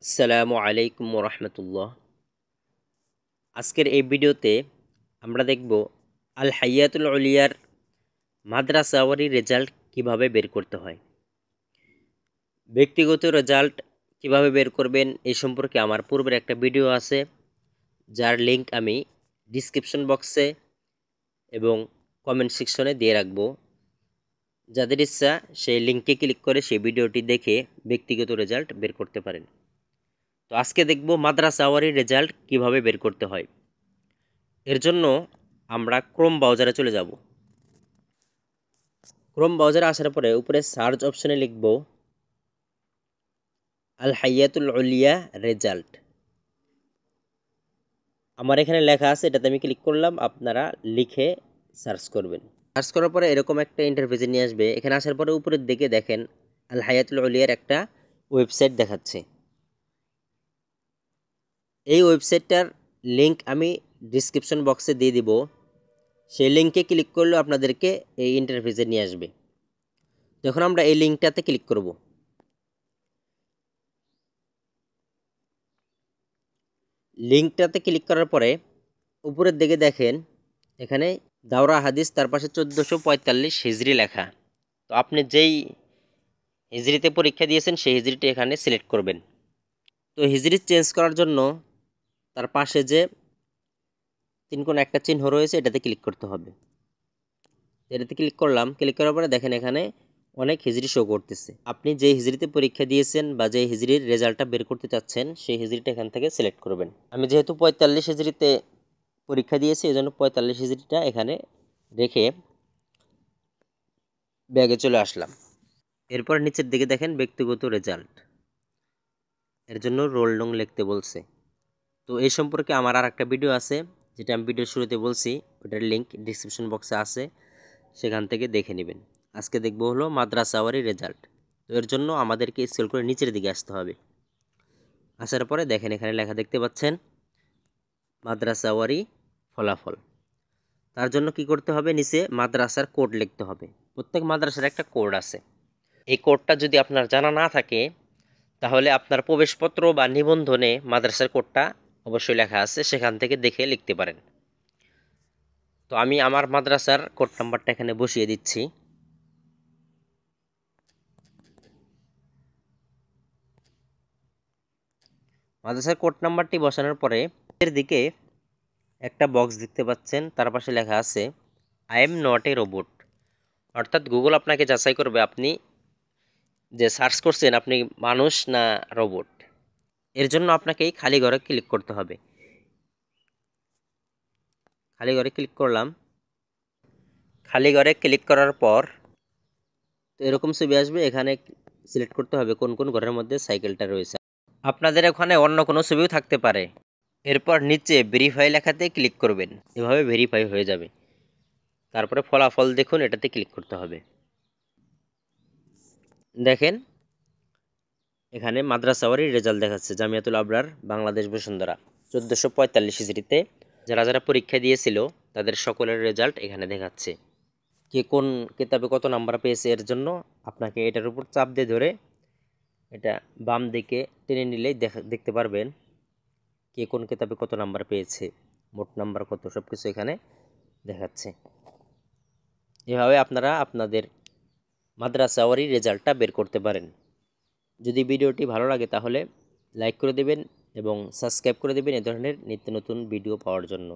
আসসালামু আলাইকুম রহমতুল্লাহ। আজকের এই ভিডিওতে আমরা দেখব আল হাইয়াতুল উলিয়ার মাদ্রাসাওয়ারি রেজাল্ট কিভাবে বের করতে হয়। ব্যক্তিগত রেজাল্ট কিভাবে বের করবেন এই সম্পর্কে আমার পূর্বের একটা ভিডিও আছে, যার লিংক আমি ডিসক্রিপশন বক্সে এবং কমেন্ট সেকশনে দিয়ে রাখব। যাদের ইচ্ছা সেই লিঙ্কে ক্লিক করে সেই ভিডিওটি দেখে ব্যক্তিগত রেজাল্ট বের করতে পারেন। তো আজকে দেখব মাদ্রাসাওয়ারি রেজাল্ট কিভাবে বের করতে হয়। এর জন্য আমরা ক্রোম ব্রাউজারে চলে যাব। ক্রোম ব্রাউজারে আসার পরে উপরে সার্চ অপশনে লিখব আল হাইয়াতুল উলিয়া রেজাল্ট। আমার এখানে লেখা আছে, এটাতে আমি ক্লিক করলাম। আপনারা লিখে সার্চ করবেন। সার্চ করার পরে এরকম একটা ইন্টারফেসে নিয়ে আসবে। এখানে আসার পরে উপরের দিকে দেখেন আল হাইয়াতুল উলিয়ার একটা ওয়েবসাইট দেখাচ্ছে। এই ওয়েবসাইটটার লিংক আমি ডিসক্রিপশন বক্সে দিয়ে দিব। সেই লিঙ্কে ক্লিক করলে আপনাদেরকে এই ইন্টারফেসে নিয়ে আসবে। যখন আমরা এই লিঙ্কটাতে ক্লিক করব, লিঙ্কটাতে ক্লিক করার পরে উপরের দিকে দেখেন এখানে দাওরা হাদিস, তার পাশে 1445 হিজরি লেখা। তো আপনি যেই হিজরিতে পরীক্ষা দিয়েছেন সেই হিজরিটি এখানে সিলেক্ট করবেন। তো হিজরি চেঞ্জ করার জন্য তার পাশে যে তিন কোণ একটা চিহ্ন রয়েছে এটাতে ক্লিক করতে হবে। এটাতে ক্লিক করলাম। ক্লিক করার পরে দেখেন এখানে অনেক হিজরি শো করতেছে। আপনি যে হিজরিতে পরীক্ষা দিয়েছেন বা যে হিজরির রেজাল্টটা বের করতে চাচ্ছেন সেই হিজরিটা এখান থেকে সিলেক্ট করবেন। আমি যেহেতু 45 হিজরিতে পরীক্ষা দিয়েছি, এই জন্য 45 হিজরিটা এখানে রেখে ব্যাগে চলে আসলাম। এরপর নিচের দিকে দেখেন ব্যক্তিগত রেজাল্ট, এর জন্য রোল নং লিখতে বলছে। তো এই সম্পর্কে আমার আর একটা ভিডিও আছে, যেটা আমি ভিডিওর শুরুতে বলছি, ওটার লিঙ্ক ডিসক্রিপশন বক্সে আছে, সেখান থেকে দেখে নেবেন। আজকে দেখবো হলো মাদ্রাসাওয়ারি রেজাল্ট। তো এর জন্য আমাদেরকে স্ক্রল করে নিচের দিকে আসতে হবে। আসার পরে দেখেন এখানে লেখা দেখতে পাচ্ছেন মাদ্রাসাওয়ারি ফলাফল। তার জন্য কি করতে হবে, নিচে মাদ্রাসার কোড লিখতে হবে। প্রত্যেক মাদ্রাসার একটা কোড আছে। এই কোডটা যদি আপনার জানা না থাকে তাহলে আপনার প্রবেশপত্র বা নিবন্ধনে মাদ্রাসার কোডটা অবশ্যই লেখা আছে, সেখান থেকে দেখে লিখতে পারেন। তো আমি আমার মাদ্রাসার কোড নাম্বারটা এখানে বসিয়ে দিচ্ছি। মাদ্রাসার কোড নাম্বারটি বসানোর পরে এর দিকে একটা বক্স দেখতে পাচ্ছেন, তার পাশে লেখা আছে I am not a robot. অর্থাৎ গুগল আপনাকে যাচাই করবে আপনি যে সার্চ করছেন আপনি মানুষ না রোবট। এর জন্য আপনাকে এই খালি ঘরে ক্লিক করতে হবে। খালি ঘরে ক্লিক করলাম। খালি ঘরে ক্লিক করার পর তো এরকম ছবি আসবে। এখানে সিলেক্ট করতে হবে কোন কোন ঘরের মধ্যে সাইকেলটা রয়েছে। আপনাদের ওখানে অন্য কোনো ছবিও থাকতে পারে। এরপর নিচে ভেরিফাই লেখাতে ক্লিক করবেন, এভাবে ভেরিফাই হয়ে যাবে। তারপরে ফলাফল দেখুন, এটাতে ক্লিক করতে হবে। দেখেন এখানে মাদ্রাসাওয়ারি রেজাল্ট দেখাচ্ছে জামিয়াতুল আবরার বাংলাদেশ বসুন্ধরা 1445 হিজরিতে যারা যারা পরীক্ষা দিয়েছিল তাদের সকলের রেজাল্ট এখানে দেখাচ্ছে। কে কোন কিতাবে কত নাম্বার পেয়েছে এর জন্য আপনাকে এটার উপর চাপ দিয়ে ধরে এটা বাম দিকে টেনে নিলেই দেখতে পারবেন কে কোন কিতাবে কত নাম্বার পেয়েছে, মোট নাম্বার কত, সব কিছু এখানে দেখাচ্ছে। এভাবে আপনারা আপনাদের মাদ্রাসাওয়ারি রেজাল্টটা বের করতে পারেন। যদি ভিডিওটি ভালো লাগে তাহলে লাইক করে দেবেন এবং সাবস্ক্রাইব করে দেবেন এ ধরনের নিত্য নতুন ভিডিও পাওয়ার জন্য।